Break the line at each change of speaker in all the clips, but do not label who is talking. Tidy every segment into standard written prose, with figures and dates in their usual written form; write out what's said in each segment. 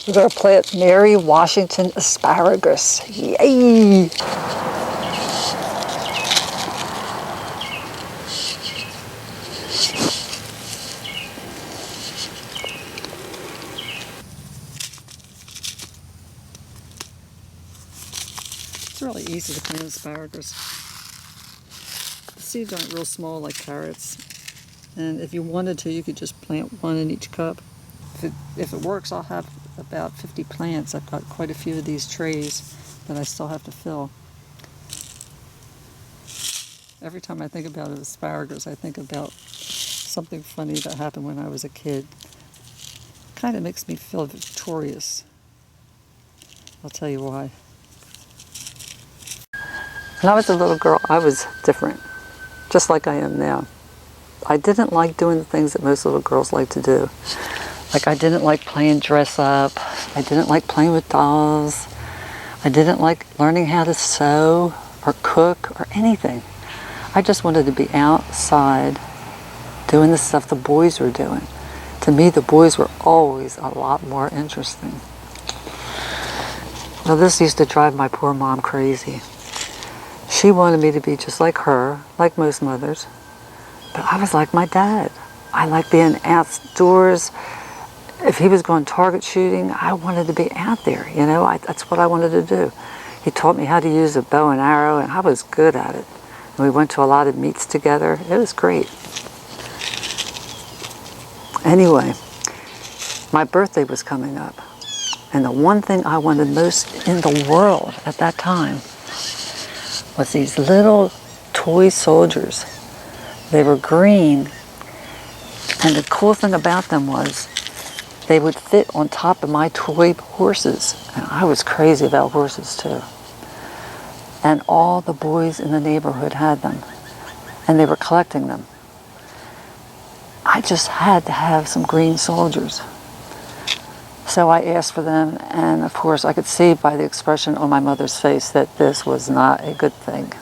We're going to plant Mary Washington asparagus. Yay! It's really easy to plant asparagus. The seeds aren't real small like carrots. And if you wanted to, you could just plant one in each cup. If it works, I'll have about 50 plants. I've got quite a few of these trays that I still have to fill. Every time I think about asparagus, I think about something funny that happened when I was a kid. Kind of makes me feel victorious. I'll tell you why. When I was a little girl, I was different, just like I am now. I didn't like doing the things that most little girls like to do. Like I didn't like playing dress up. I didn't like playing with dolls. I didn't like learning how to sew or cook or anything. I just wanted to be outside doing the stuff the boys were doing. To me, the boys were always a lot more interesting. Well, this used to drive my poor mom crazy. She wanted me to be just like her, like most mothers. But I was like my dad. I liked being outdoors. If he was going target shooting, I wanted to be out there, you know. That's what I wanted to do. He taught me how to use a bow and arrow, and I was good at it. And we went to a lot of meets together. It was great. Anyway, my birthday was coming up. And the one thing I wanted most in the world at that time was these little toy soldiers. They were green, and the cool thing about them was they would fit on top of my toy horses. And I was crazy about horses too. And all the boys in the neighborhood had them, and they were collecting them. I just had to have some green soldiers. So I asked for them, and of course I could see by the expression on my mother's face that this was not a good thing.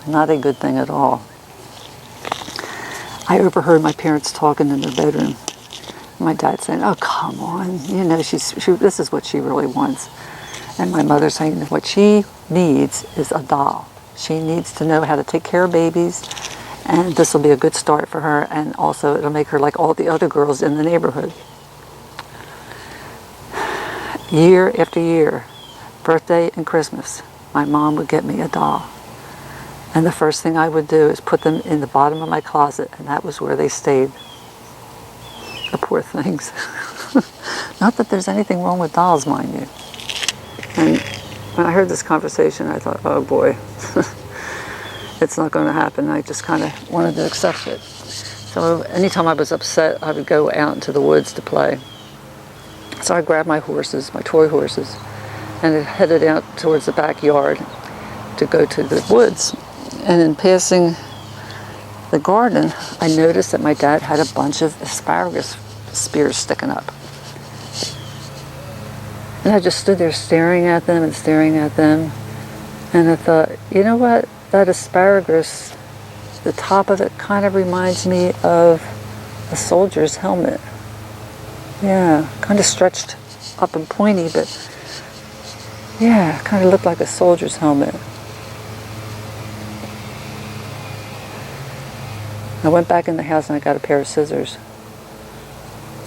Not a good thing at all. I overheard my parents talking in their bedroom. My dad saying, "Oh, come on, you know, this is what she really wants." And my mother saying what she needs is a doll. She needs to know how to take care of babies, and this will be a good start for her, and also it'll make her like all the other girls in the neighborhood. Year after year, birthday and Christmas, my mom would get me a doll. And the first thing I would do is put them in the bottom of my closet, and that was where they stayed. The poor things. Not that there's anything wrong with dolls, mind you. And when I heard this conversation, I thought, oh boy, it's not going to happen. I just kind of wanted to accept it. So anytime I was upset, I would go out into the woods to play. So I grabbed my horses, my toy horses, and headed out towards the backyard to go to the woods. And in passing the garden, I noticed that my dad had a bunch of asparagus spears sticking up. And I just stood there staring at them and staring at them. And I thought, you know what? That asparagus, the top of it kind of reminds me of a soldier's helmet. Yeah, kind of stretched up and pointy, but yeah, kind of looked like a soldier's helmet. I went back in the house and I got a pair of scissors.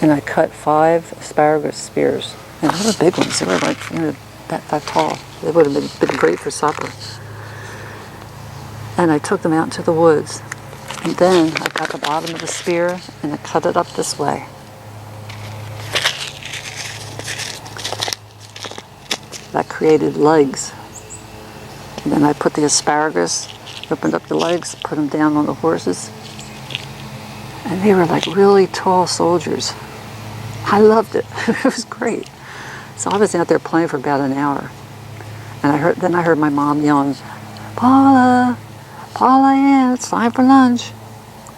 And I cut 5 asparagus spears. And they were big ones. They were like, you know, that tall. They would have been great for supper. And I took them out into the woods. And then I got the bottom of the spear and I cut it up this way. That created legs. And then I put the asparagus, opened up the legs, put them down on the horses. And they were like really tall soldiers. I loved it. It was great. So I was out there playing for about an hour. And I heard my mom yelling, Paula, Ann, it's time for lunch.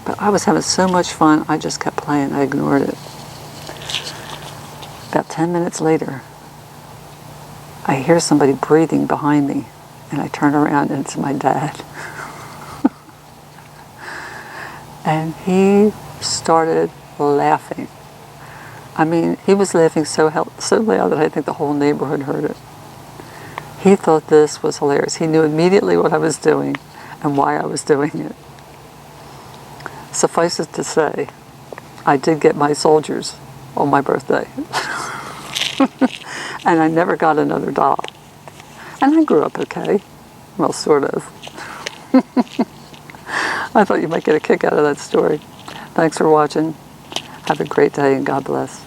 But I was having so much fun, I just kept playing. I ignored it. About 10 minutes later, I hear somebody breathing behind me. And I turn around and it's my dad. And he started laughing. I mean, he was laughing so loud that I think the whole neighborhood heard it. He thought this was hilarious. He knew immediately what I was doing and why I was doing it. Suffice it to say, I did get my soldiers on my birthday. And I never got another doll. And I grew up okay. Well, sort of. I thought you might get a kick out of that story. Thanks for watching. Have a great day and God bless.